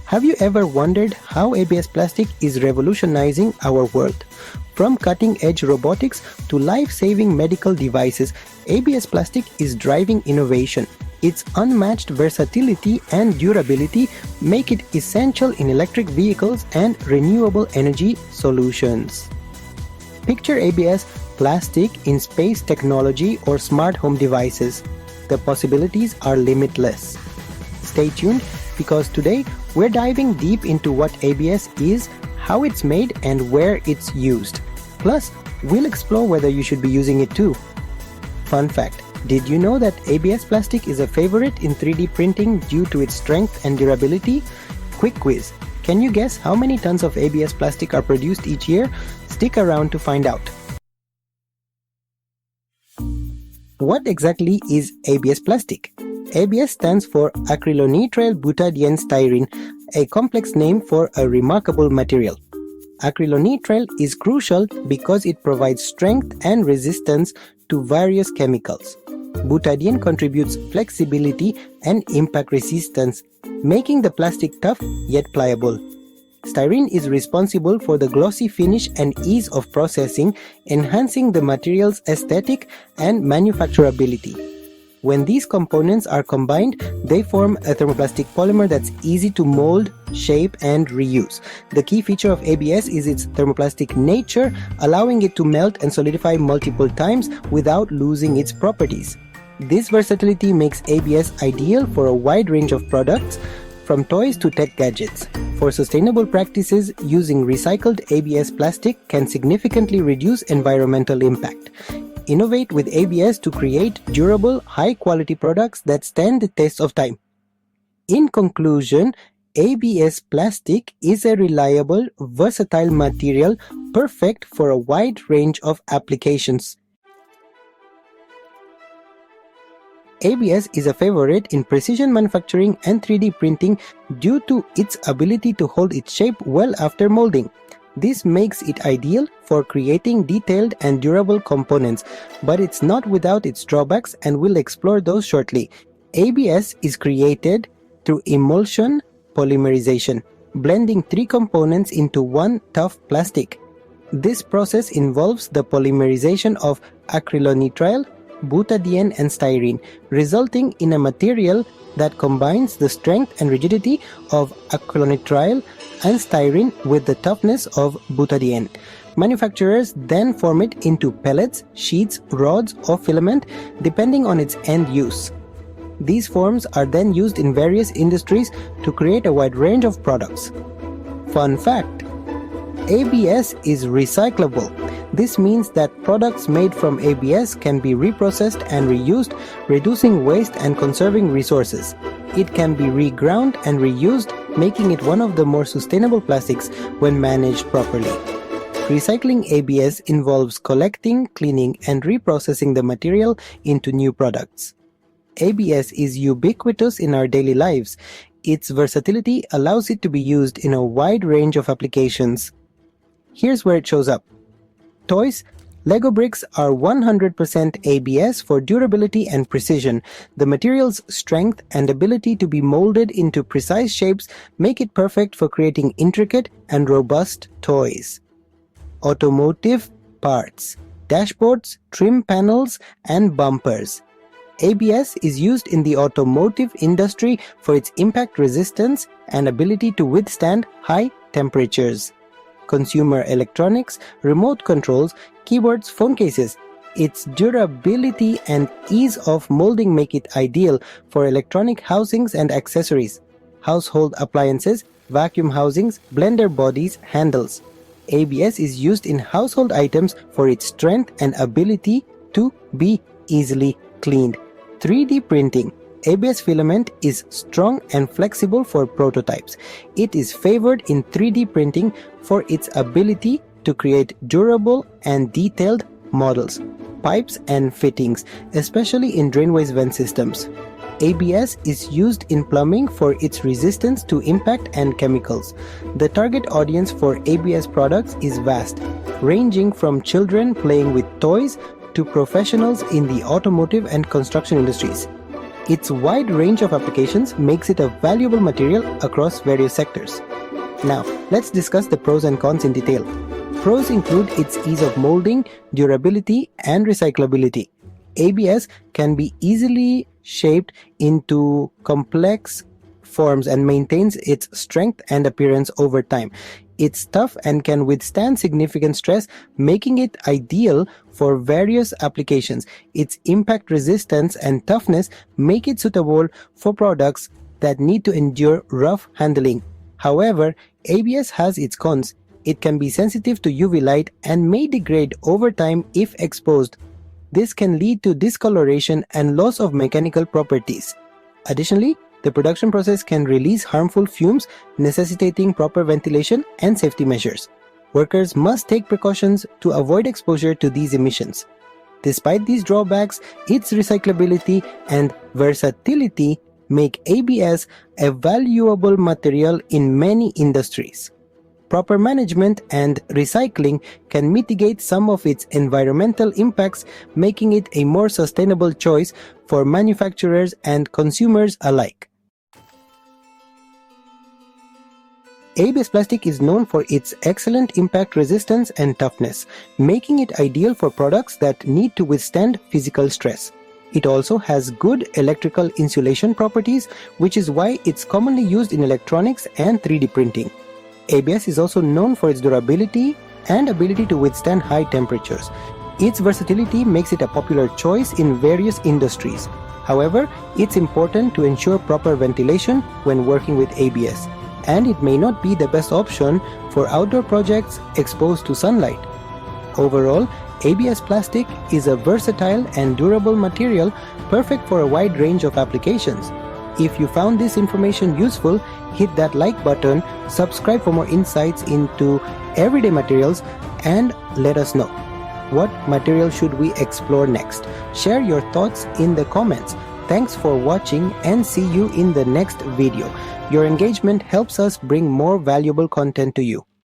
Have you ever wondered how ABS plastic is revolutionizing our world? From cutting-edge robotics to life-saving medical devices, ABS plastic is driving innovation. Its unmatched versatility and durability make it essential in electric vehicles and renewable energy solutions. Picture ABS plastic in space technology or smart home devices. The possibilities are limitless. Stay tuned, because today we're diving deep into what ABS is, how it's made, and where it's used. Plus, we'll explore whether you should be using it too. Fun fact: did you know that ABS plastic is a favorite in 3D printing due to its strength and durability? Quick quiz: can you guess how many tons of ABS plastic are produced each year? Stick around to find out. What exactly is ABS plastic? ABS stands for Acrylonitrile Butadiene Styrene, a complex name for a remarkable material. Acrylonitrile is crucial because it provides strength and resistance to various chemicals. Butadiene contributes flexibility and impact resistance, making the plastic tough yet pliable. Styrene is responsible for the glossy finish and ease of processing, enhancing the material's aesthetic and manufacturability. When these components are combined, they form a thermoplastic polymer that's easy to mold, shape, and reuse. The key feature of ABS is its thermoplastic nature, allowing it to melt and solidify multiple times without losing its properties. This versatility makes ABS ideal for a wide range of products, from toys to tech gadgets. For sustainable practices, using recycled ABS plastic can significantly reduce environmental impact. Innovate with ABS to create durable, high-quality products that stand the test of time. In conclusion, ABS plastic is a reliable, versatile material perfect for a wide range of applications. ABS is a favorite in precision manufacturing and 3D printing due to its ability to hold its shape well after molding. This makes it ideal for creating detailed and durable components, but it's not without its drawbacks, and we'll explore those shortly. ABS is created through emulsion polymerization, blending three components into one tough plastic. This process involves the polymerization of acrylonitrile, butadiene, and styrene, resulting in a material that combines the strength and rigidity of acrylonitrile and styrene with the toughness of butadiene. Manufacturers then form it into pellets, sheets, rods, or filament, depending on its end use. These forms are then used in various industries to create a wide range of products. Fun fact: ABS is recyclable. This means that products made from ABS can be reprocessed and reused, reducing waste and conserving resources. It can be reground and reused, making it one of the more sustainable plastics when managed properly. Recycling ABS involves collecting, cleaning, and reprocessing the material into new products. ABS is ubiquitous in our daily lives. Its versatility allows it to be used in a wide range of applications. Here's where it shows up. Toys. Lego bricks are 100% ABS for durability and precision. The material's strength and ability to be molded into precise shapes make it perfect for creating intricate and robust toys. Automotive parts. Dashboards, trim panels, and bumpers. ABS is used in the automotive industry for its impact resistance and ability to withstand high temperatures. Consumer electronics, remote controls, keyboards, phone cases. Its durability and ease of molding make it ideal for electronic housings and accessories. Household appliances, vacuum housings, blender bodies, handles. ABS is used in household items for its strength and ability to be easily cleaned. 3D printing. ABS filament is strong and flexible for prototypes. It is favored in 3D printing for its ability to create durable and detailed models, pipes, and fittings, especially in drainways vent systems. ABS is used in plumbing for its resistance to impact and chemicals. The target audience for ABS products is vast, ranging from children playing with toys to professionals in the automotive and construction industries. Its wide range of applications makes it a valuable material across various sectors. Now, let's discuss the pros and cons in detail. Pros include its ease of molding, durability, and recyclability. ABS can be easily shaped into complex forms and maintains its strength and appearance over time. It's tough and can withstand significant stress, making it ideal for various applications. Its impact resistance and toughness make it suitable for products that need to endure rough handling. However, ABS has its cons. It can be sensitive to UV light and may degrade over time if exposed. This can lead to discoloration and loss of mechanical properties. Additionally, the production process can release harmful fumes, necessitating proper ventilation and safety measures. Workers must take precautions to avoid exposure to these emissions. Despite these drawbacks, its recyclability and versatility make ABS a valuable material in many industries. Proper management and recycling can mitigate some of its environmental impacts, making it a more sustainable choice for manufacturers and consumers alike. ABS plastic is known for its excellent impact resistance and toughness, making it ideal for products that need to withstand physical stress. It also has good electrical insulation properties, which is why it's commonly used in electronics and 3D printing. ABS is also known for its durability and ability to withstand high temperatures. Its versatility makes it a popular choice in various industries. However, it's important to ensure proper ventilation when working with ABS, and it may not be the best option for outdoor projects exposed to sunlight. Overall, ABS plastic is a versatile and durable material perfect for a wide range of applications. If you found this information useful, hit that like button, subscribe for more insights into everyday materials, and let us know. What material should we explore next? Share your thoughts in the comments. Thanks for watching and see you in the next video. Your engagement helps us bring more valuable content to you.